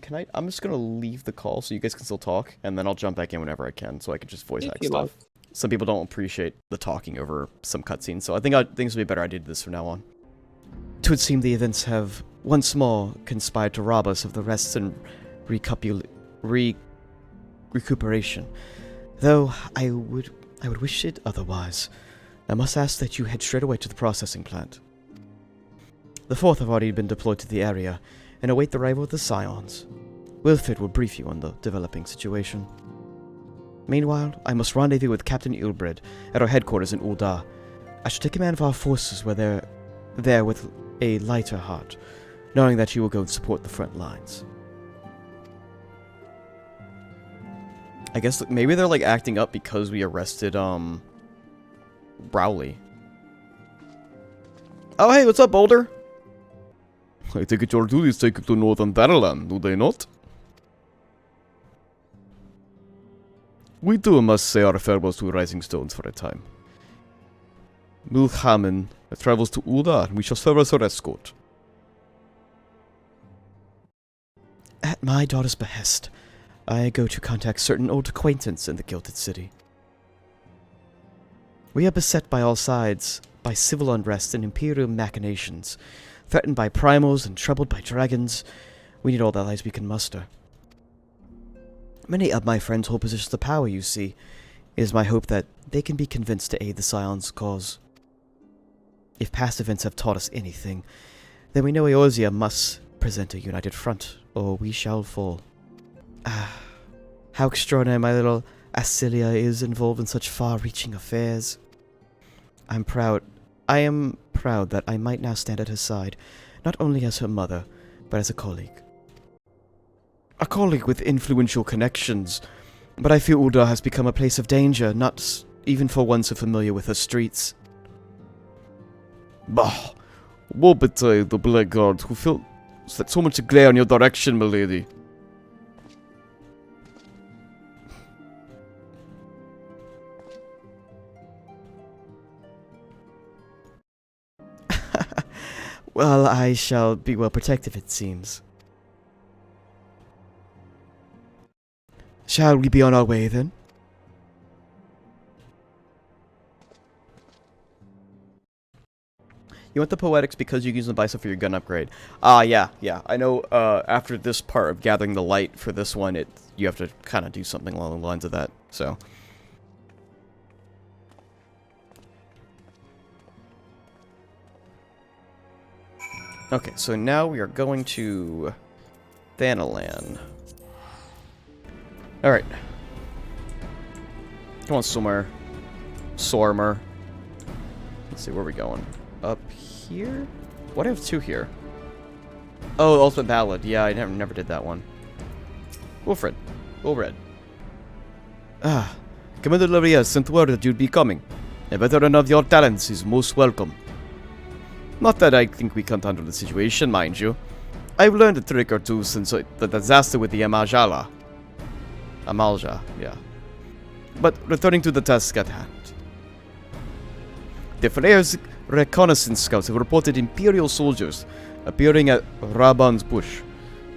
can I? I'm just gonna leave the call so you guys can still talk, and then I'll jump back in whenever I can, so I can just voice act stuff. Some people don't appreciate the talking over some cutscenes, so I think this would be a better idea to do this from now on. It would seem the events have once more conspired to rob us of the rest and recuperation. Though I would wish it otherwise. I must ask that you head straight away to the processing plant. The 4th have already been deployed to the area and await the arrival of the Scions. Wilfred will brief you on the developing situation. Meanwhile, I must rendezvous with Captain Ilbred at our headquarters in Ul'dah. I shall take command of our forces where they're there with a lighter heart, knowing that you will go and support the front lines. I guess maybe they're like acting up because we arrested Browley. Oh hey, what's up, Boulder? I take it your duties take you to Northern Danalan, do they not? We too must say our farewells to Rising Stones for a time. Milhamen travels to Ul'dah, and we shall serve as her escort. At my daughter's behest, I go to contact certain old acquaintance in the Gilded City. We are beset by all sides by civil unrest and imperial machinations, threatened by primals and troubled by dragons. We need all the allies we can muster. Many of my friends hold positions of power, you see. It is my hope that they can be convinced to aid the Scion's cause. If past events have taught us anything, then we know Eorzea must present a united front, or we shall fall. Ah, how extraordinary my little Ascilia is involved in such far-reaching affairs. I am proud that I might now stand at her side, not only as her mother, but as a colleague. A colleague with influential connections, but I fear Ul'dah has become a place of danger, not even for one so familiar with her streets. Bah! Woe betide the blackguard who set so much glare in your direction, milady. Well, I shall be well protected, it seems. Shall we be on our way, then? You want the poetics because you use the bicep for your gun upgrade. Yeah. I know, after this part of gathering the light for this one, you have to kind of do something along the lines of that, so. Okay, so now we are going to Thanalan. Alright. Come on, Sormer. Let's see, where are we going? Up here? Why do I have 2 here? Oh, Ultimate Ballad. Yeah, I never did that one. Wilfred. Commander Luria sent word that you'd be coming. A veteran of your talents is most welcome. Not that I think we can't handle the situation, mind you. I've learned a trick or two since the disaster with the Amalja, yeah. But returning to the task at hand. The Flair's reconnaissance scouts have reported Imperial soldiers appearing at Raban's bush.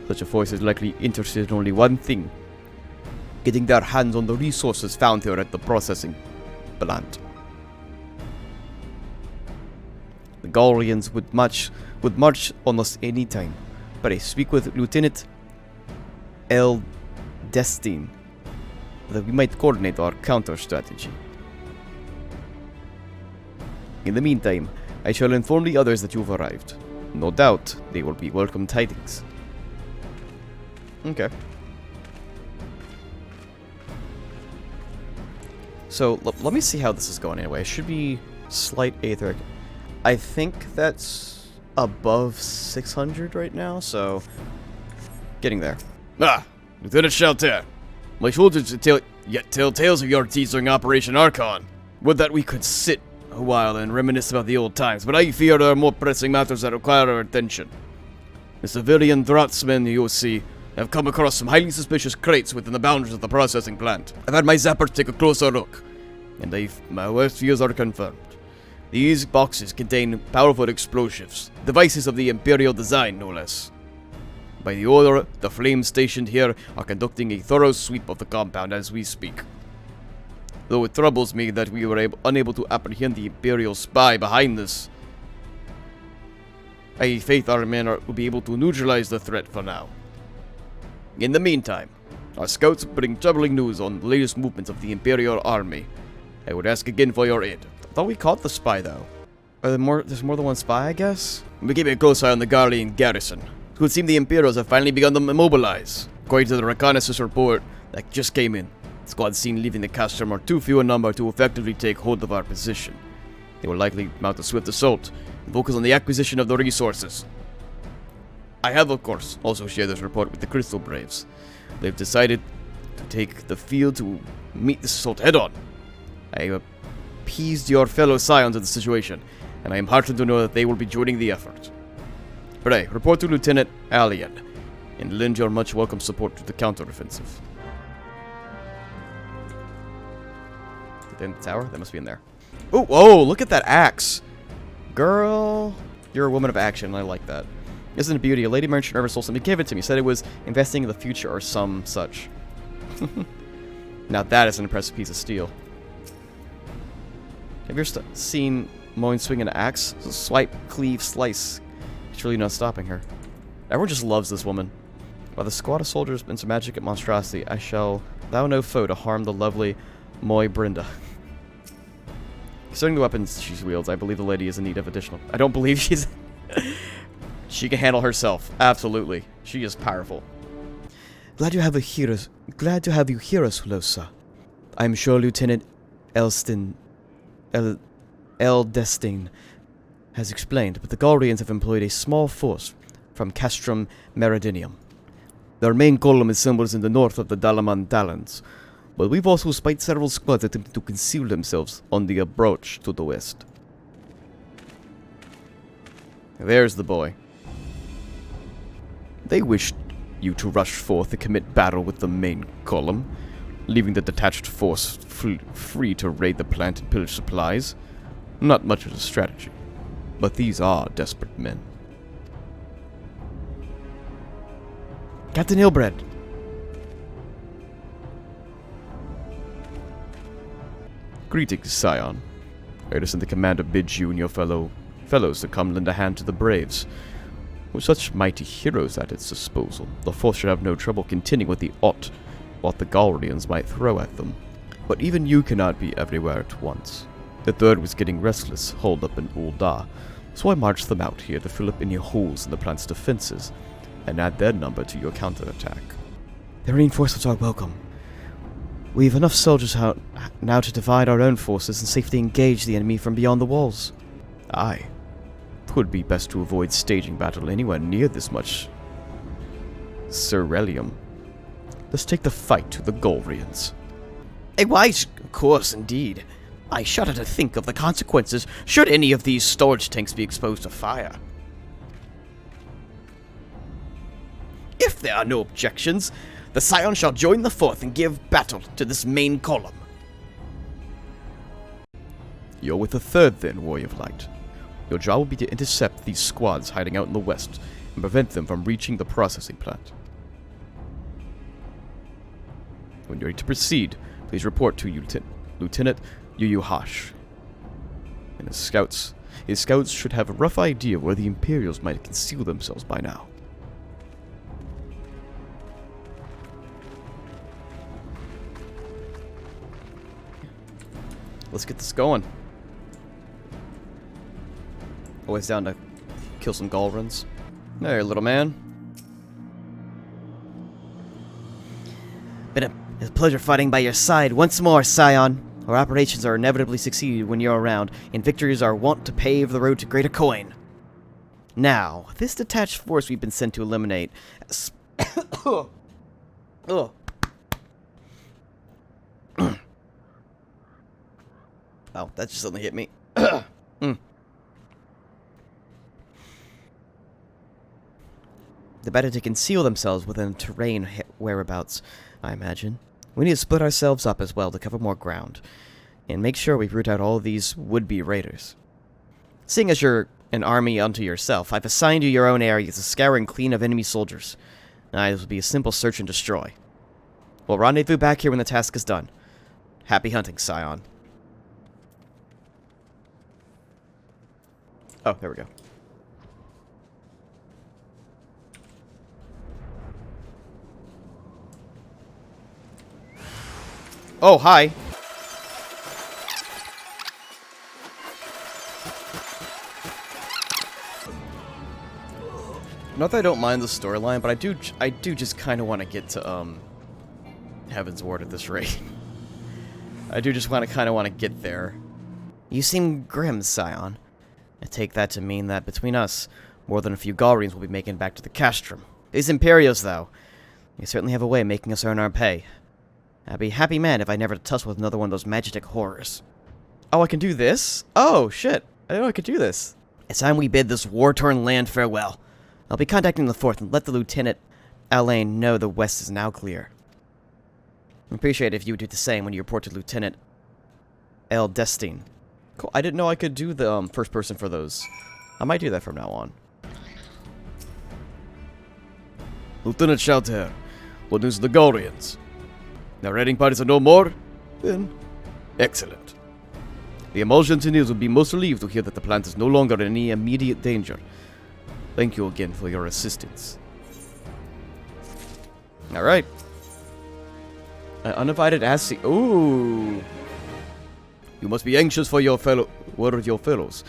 Such a force is likely interested in only one thing: getting their hands on the resources found here at the processing plant. The Galrians would march almost any time, but I speak with Lieutenant El Destine that we might coordinate our counter-strategy. In the meantime, I shall inform the others that you've arrived. No doubt, they will be welcome tidings. Okay. So, let me see how this is going anyway. It should be slight aether. I think that's above 600 right now, so getting there. Lieutenant Shelter. My soldiers yet tell tales of your deeds during Operation Archon. Would that we could sit a while and reminisce about the old times, but I fear there are more pressing matters that require our attention. The civilian draftsmen you see have come across some highly suspicious crates within the boundaries of the processing plant. I've had my zapper take a closer look, and my worst fears are confirmed. These boxes contain powerful explosives, devices of the Imperial design, no less. By the order, the flames stationed here are conducting a thorough sweep of the compound as we speak. Though it troubles me that we were unable to apprehend the Imperial spy behind this. I have faith our men will be able to neutralize the threat for now. In the meantime, our scouts bring troubling news on the latest movements of the Imperial army. I would ask again for your aid. I thought we caught the spy, though. There's more than one spy, I guess? We keep a close eye on the Garlean garrison. It would seem the Imperials have finally begun to mobilize. According to the reconnaissance report that just came in, squads seen leaving the Castrum are too few in number to effectively take hold of our position. They will likely mount a swift assault and focus on the acquisition of the resources. I have, of course, also shared this report with the Crystal Braves. They've decided to take the field to meet this assault head-on. I have appeased your fellow scions of the situation, and I am heartened to know that they will be joining the effort. Pray, report to Lieutenant Ascian, and lend your much welcome support to the counteroffensive. In the tower? That must be in there. Ooh, whoa, look at that axe. Girl, you're a woman of action, and I like that. Isn't it a beauty? A lady merchant ever sold something. Gave it to me. Said it was investing in the future or some such. Now that is an impressive piece of steel. Have you ever seen Moin swing an axe? So swipe, cleave, slice. It's really not stopping her. Everyone just loves this woman. By the squad of soldiers and some magic at monstrosity, I shall thou no foe to harm the lovely Moy Brenda. Considering the weapons she wields, I believe the lady is in need of additional. I don't believe she's... She can handle herself. Absolutely. She is powerful. Glad you have you here, Sulosa. I am sure Lieutenant Eldestein has explained, but the Galrians have employed a small force from Castrum Meridinium. Their main column assembles in the north of the Dalaman Dalans, but we've also spied several squads attempting to conceal themselves on the approach to the west. There's the boy. They wished you to rush forth and commit battle with the main column, leaving the detached force free to raid the plant and pillage supplies. Not much of a strategy, but these are desperate men. Captain Hillbred. Greetings, Scion. I understand the commander bids you and your fellows to come lend a hand to the Braves. With such mighty heroes at its disposal, the force should have no trouble contending with what the Galrians might throw at them. But even you cannot be everywhere at once. The third was getting restless, holed up in Ul'dah, so I marched them out here to fill up any holes in the plant's defenses, and add their number to your counterattack. The reinforcements are welcome. We have enough soldiers out now to divide our own forces and safely engage the enemy from beyond the walls. Aye. 'Twould be best to avoid staging battle anywhere near this much Ceruleum. Let's take the fight to the Galrians. A wise course indeed. I shudder to think of the consequences should any of these storage tanks be exposed to fire. If there are no objections, the Scion shall join the fourth and give battle to this main column. You're with the third then, Warrior of Light. Your job will be to intercept these squads hiding out in the west and prevent them from reaching the processing plant. When you're ready to proceed, please report to Lieutenant Yuyuhash. And his scouts should have a rough idea of where the Imperials might conceal themselves by now. Let's get this going. Always down to kill some Galrians. There, little man. Been a pleasure fighting by your side once more, Scion. Our operations are inevitably succeed when you're around, and victories are wont to pave the road to greater coin. Now, this detached force we've been sent to eliminate... Oh, that just suddenly hit me. The better to conceal themselves within terrain whereabouts, I imagine. We need to split ourselves up as well to cover more ground, and make sure we root out all of these would-be raiders. Seeing as you're an army unto yourself. I've assigned you your own areas, a scouring clean of enemy soldiers. This will be a simple search and destroy. We'll rendezvous back here when the task is done. Happy hunting, Scion. Oh, there we go. Oh, hi. Not that I don't mind the storyline, but I do just kind of want to get to Heaven's Ward at this rate. I do just kind of want to get there. You seem grim, Scion. I take that to mean that between us, more than a few Galrians will be making it back to the castrum. These Imperios, though, they certainly have a way of making us earn our pay. I'd be a happy man if I never tussle with another one of those magic horrors. Oh, I can do this? Oh, shit. I didn't know I could do this. It's time we bid this war-torn land farewell. I'll be contacting the Fourth and let the Lieutenant Alain know the West is now clear. I'd appreciate it if you would do the same when you report to Lieutenant El Destine. Cool. I didn't know I could do the first person for those. I might do that from now on. Lieutenant Shelter, what news of the Galrians? The raiding parties are no more? Then, excellent. The Emulsion Engineers will be most relieved to hear that the plant is no longer in any immediate danger. Thank you again for your assistance. Alright. Uninvited Ascian. Ooh. You must be anxious for your fellows.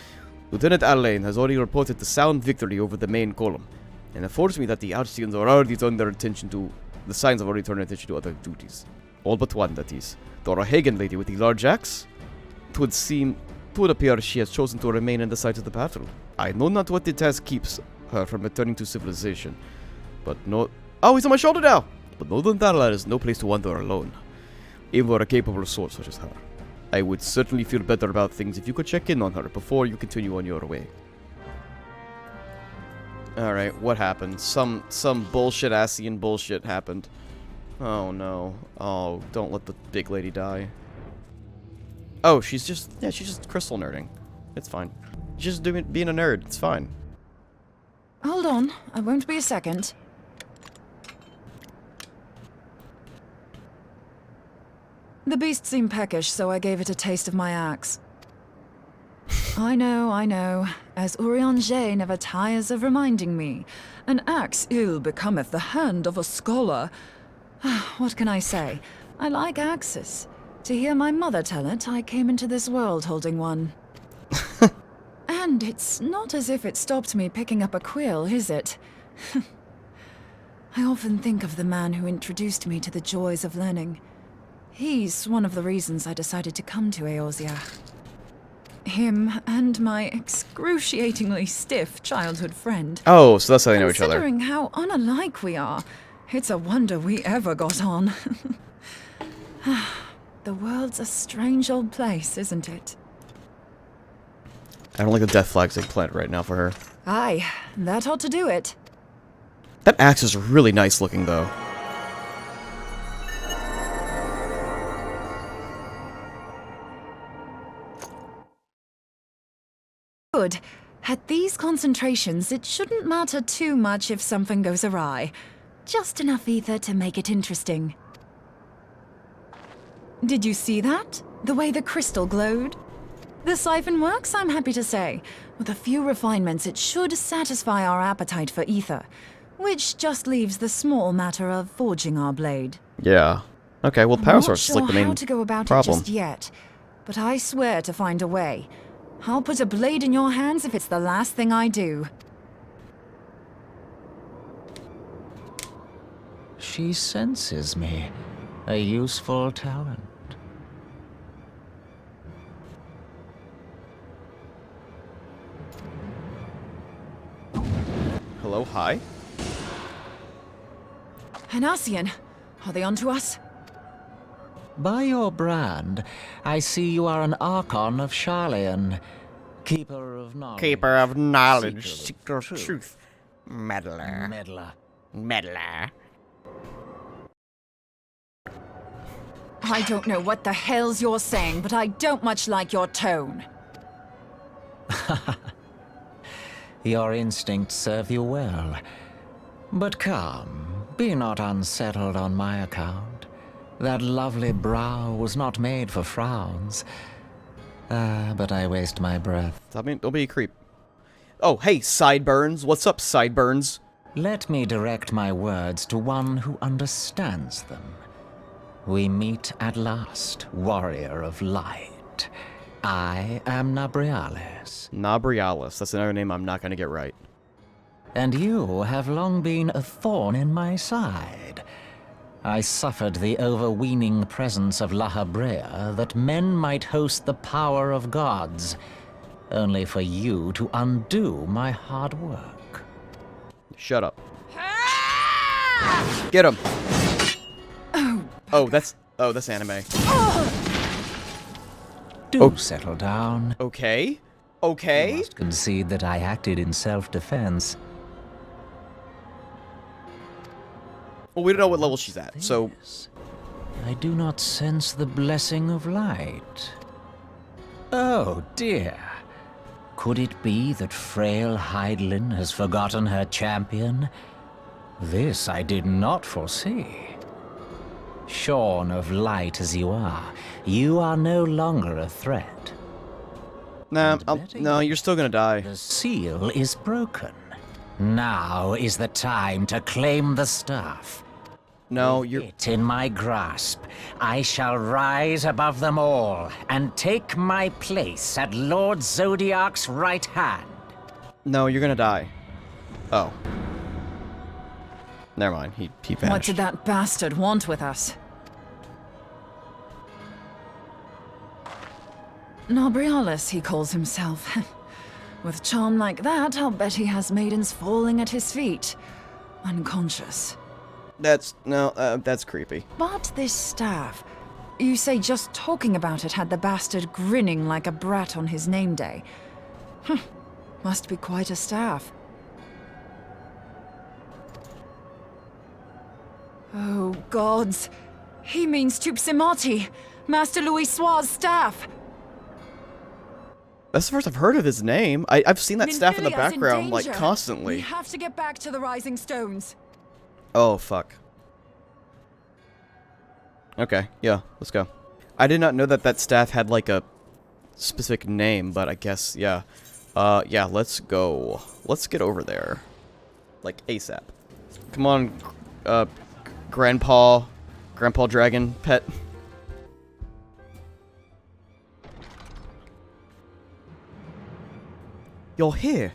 Lieutenant Alain has already reported the sound victory over the main column, and informs me that the Ascians are already turning their attention to the signs have already turned their attention to other duties. All but one, that is. The Hagen lady with the large axe? 'Twould appear she has chosen to remain in the site of the battle. I know not what the task keeps her from returning to civilization, but no— Oh, he's on my shoulder now! But Northern Darla is no place to wander alone, even for a capable source such as her. I would certainly feel better about things if you could check in on her before you continue on your way. Alright, what happened? Some bullshit Ascian bullshit happened. Oh no. Oh, don't let the big lady die. Oh, she's just crystal nerding. It's fine. Just being a nerd, it's fine. Hold on, I won't be a second. The beast seemed peckish, so I gave it a taste of my axe. I know. As Urianger never tires of reminding me, an axe ill becometh the hand of a scholar. What can I say? I like axes. To hear my mother tell it, I came into this world holding one. And it's not as if it stopped me picking up a quill, is it? I often think of the man who introduced me to the joys of learning. He's one of the reasons I decided to come to Eorzea. Him and my excruciatingly stiff childhood friend. Oh, so that's how they know each other. Considering how unalike we are, it's a wonder we ever got on. The world's a strange old place, isn't it? I don't like the Death Flag's eggplant right now for her. Aye, that ought to do it. That axe is really nice looking, though. Good. At these concentrations, it shouldn't matter too much if something goes awry. Just enough ether to make it interesting. Did you see that? The way the crystal glowed? The siphon works, I'm happy to say. With a few refinements, it should satisfy our appetite for ether, which just leaves the small matter of forging our blade. Yeah. Okay, well, power source is like the main I'm not sure how to go about problem. it just yet, but I swear to find a way. I'll put a blade in your hands if it's the last thing I do. She senses me. A useful talent. Hello, hi. An Ascian. Are they onto us? By your brand, I see you are an Archon of Charleon. Keeper of knowledge. Keeper of knowledge, Seeker of seeker of truth. Meddler. Meddler. I don't know what the hell's you're saying, but I don't much like your tone. Your instincts serve you well. But come, be not unsettled on my account. That lovely brow was not made for frowns. But I waste my breath. I mean, don't be a creep. Oh, hey, Sideburns. What's up, Sideburns? Let me direct my words to one who understands them. We meet at last, warrior of light. I am Nabriales. Nabriales. That's another name I'm not going to get right. And you have long been a thorn in my side. I suffered the overweening presence of La Habrea that men might host the power of gods, only for you to undo my hard work. Shut up. Get him. Oh, that's anime. Do settle down. Okay. You Okay. must concede that I acted in self-defense. Well, we don't know what level she's at, so... This, I do not sense the blessing of light. Oh, dear. Could it be that frail Hydelin has forgotten her champion? This I did not foresee. Shorn of light as you are no longer a threat. Nah, And no, you're still gonna die. The seal is broken. Now is the time to claim the staff. No, you're... It in my grasp, I shall rise above them all and take my place at Lord Zodiac's right hand. No, you're gonna die. Oh. Never mind, he vanished. What did that bastard want with us? Nabriales, he calls himself. With charm like that, I'll bet he has maidens falling at his feet. Unconscious. That's creepy. But this staff... You say just talking about it had the bastard grinning like a brat on his name day. Must be quite a staff. Oh, gods. He means Tupsimati, Master Louis Soir's staff. That's the first I've heard of his name. I've seen that staff in the Minfilia's background, like, danger. constantly. We have to get back to the Rising Stones. Oh, fuck. Okay, yeah, let's go. I did not know that that staff had, like, a specific name, but I guess, yeah. Yeah, let's go. Let's get over there. Like, ASAP. Come on, Grandpa Dragon Pet. You're here.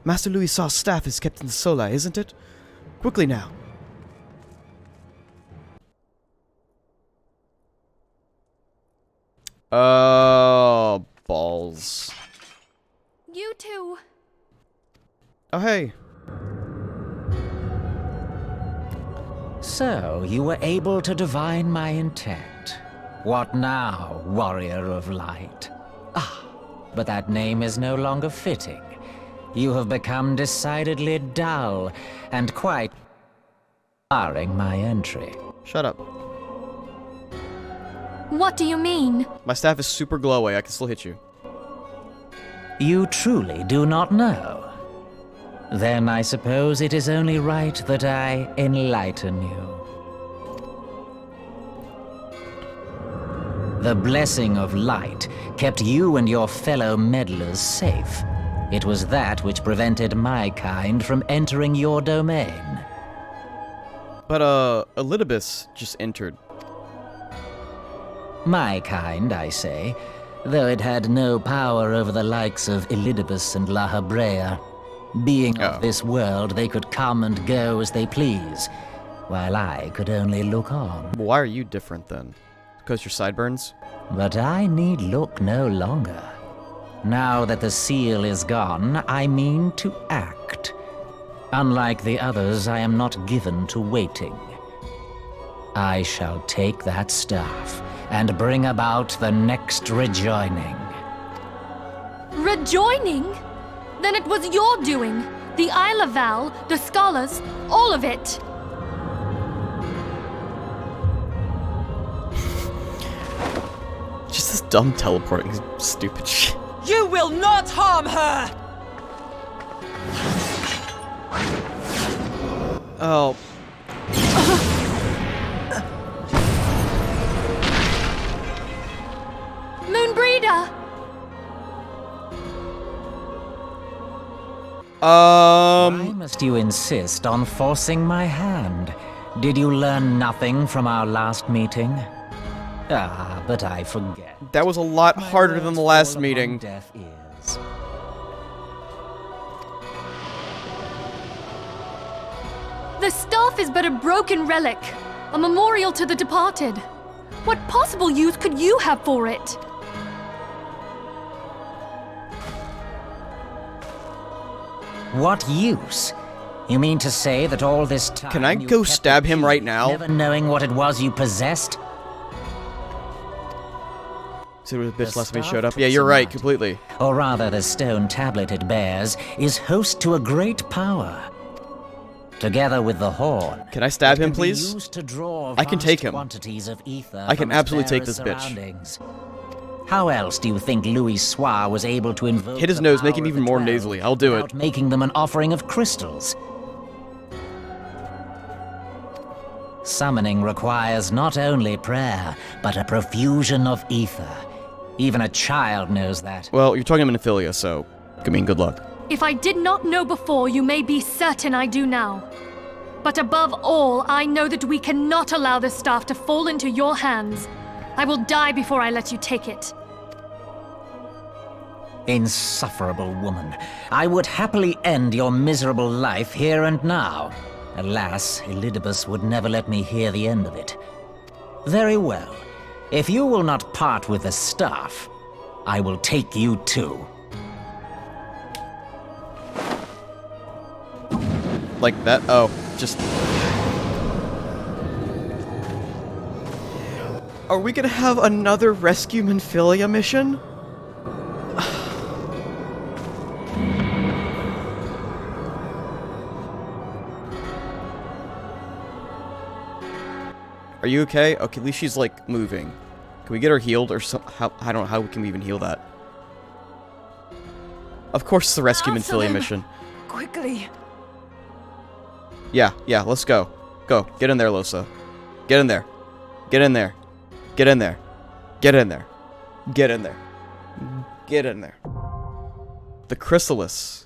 Master Louis Sau's staff is kept in the Solar, isn't it? Quickly now. Oh, balls. You too. Oh, hey. So, you were able to divine my intent. What now, warrior of light? Ah, but that name is no longer fitting. You have become decidedly dull, and quite barring my entry. Shut up. What do you mean? My staff is super glowy. I can still hit you. You truly do not know? Then I suppose it is only right that I enlighten you. The blessing of light kept you and your fellow meddlers safe. It was that which prevented my kind from entering your domain. But, Elidibus just entered. My kind, I say, though it had no power over the likes of Elidibus and La Habrea. Being of this world, they could come and go as they please, while I could only look on. Why are you different, then? Because your sideburns? But I need look no longer. Now that the seal is gone, I mean to act. Unlike the others, I am not given to waiting. I shall take that staff and bring about the next rejoining. Rejoining? Then it was your doing. The Isle of Val, the scholars, all of it. Just this dumb teleporting stupid shit. You will not harm her! Oh. Moonbreeder! Why must you insist on forcing my hand? Did you learn nothing from our last meeting? Ah, but I forget. That was a lot harder than the last All meeting. upon deaf ears. The staff is but a broken relic, a memorial to the departed. What possible use could you have for it? What use? You mean to say that all this time Can I you go kept stab the him key, right now? never knowing what it was you possessed? See where the bitch The last me staff showed up? puts Yeah, you're him right, out. completely. Or rather, the stone tablet it bears is host to a great power. Together with the horn, Can I stab it him, can be please? used to draw I can vast take him. quantities of ether I can from its absolutely take barest this bitch. surroundings. How else do you think Louis Soir was able to invoke Hit his the nose, make power him of even the more 12 nasally. I'll do it. without making them an offering of crystals? Summoning requires not only prayer, but a profusion of ether. Even a child knows that. Well, you're talking Monophilia, so I mean, good luck. If I did not know before, you may be certain I do now. But above all, I know that we cannot allow this staff to fall into your hands. I will die before I let you take it. Insufferable woman. I would happily end your miserable life here and now. Alas, Elidibus would never let me hear the end of it. Very well. If you will not part with the staff, I will take you too. Like that? Oh, just... Are we gonna have another Rescue Monophilia mission? Are you okay? Okay, at least she's, like, moving. Can we get her healed or some... I don't know, how can we even heal that? Of course it's the Rescue Monophilia mission. Quickly. Yeah, let's go. Go. Get in there, Losa. Get in there. Get in there. Get in there. Get in there. Get in there. Get in there. The Chrysalis.